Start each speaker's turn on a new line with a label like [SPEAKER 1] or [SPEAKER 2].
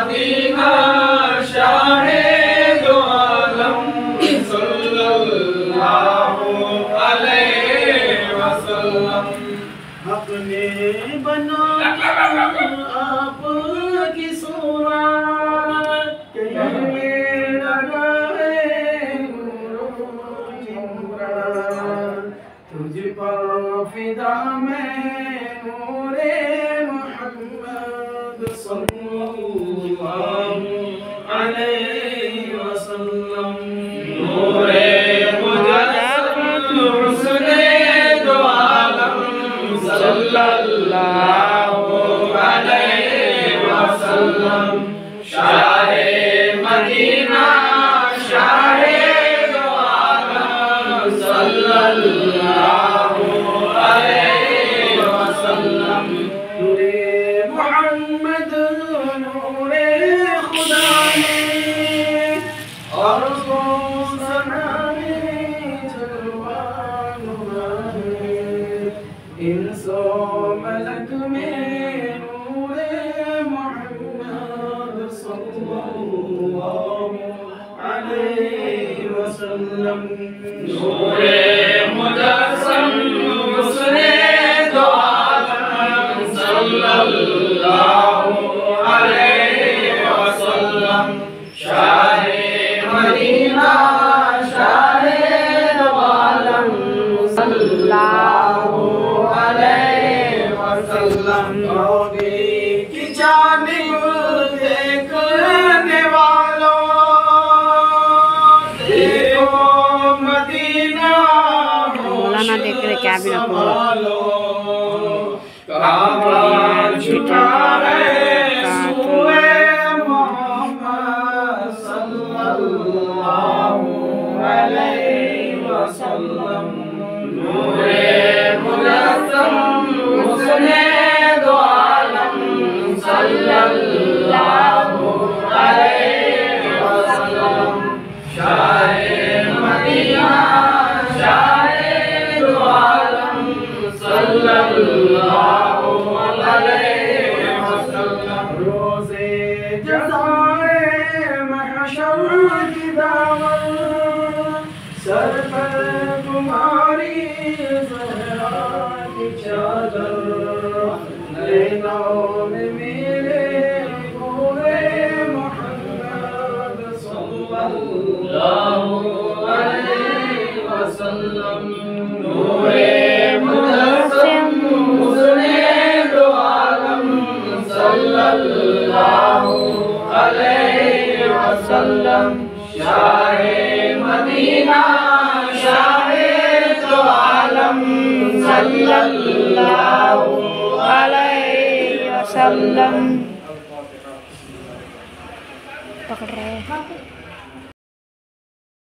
[SPEAKER 1] Medina Shah दो आलम सल्लल्लाहु अलैहि वसल्लम।
[SPEAKER 2] अपने बना आपकी सूरत कहीं लगा है तुझ पर फिदा में नूरे मोहम्मद सल्लल्लाहु अलैहि वसल्लम।
[SPEAKER 1] नूरे मुजस्सम हुस्ने दो आलम सल्लल्लाहु अलैहि वसल्लम। शाहे मदीना शाहे दो आलम सल्लल्लाहु अलैहि वसल्लम।
[SPEAKER 2] नूरे मोहम्मद नूरे खुदा ने और सना में जलवा नुरानी इंसो मलक में नूरे मोहम्मद सल्लल्लाहु अलैहि वसल्लम।
[SPEAKER 1] नूरे मुजस्सम हुस्ने दो आलम सल्लल्लाहु अलैहि वसल्लम। शाहे मदीना शाहे दो आलम सल्लल्लाहु अलैहि वसल्लम।
[SPEAKER 2] नबी की जानिब देखने वालों देखो मदीना
[SPEAKER 3] मौलाना देख रहे क्या भी रखो
[SPEAKER 1] काबा झुका है सूए मोहम्मद सल्लल्लाहु अलैहि वसल्लम। नूरे मुजस्सम हुस्ने दो आलम सल्लल्लाहु अलैहि वसल्लम। शाहे मदीना शाहे दो आलम सल्लल्लाहु अलैहि वसल्लम।
[SPEAKER 2] रोज़े जज़ाए महशर की दावत सर पर तुम्हारी ज़हरा की चादर नैनों में मेरे पूरे मोहम्मद सल्लल्लाहु
[SPEAKER 1] अलैहि वसल्लम। नूरे मुजस्सम हुस्ने दो आलम सल्लल्लाहु अलैहि वसल्लम। शाहे मदीना शाहे दो आलम सल्लल्लाहु अलैहि वसल्लम।
[SPEAKER 3] पकड़ रहे हैं।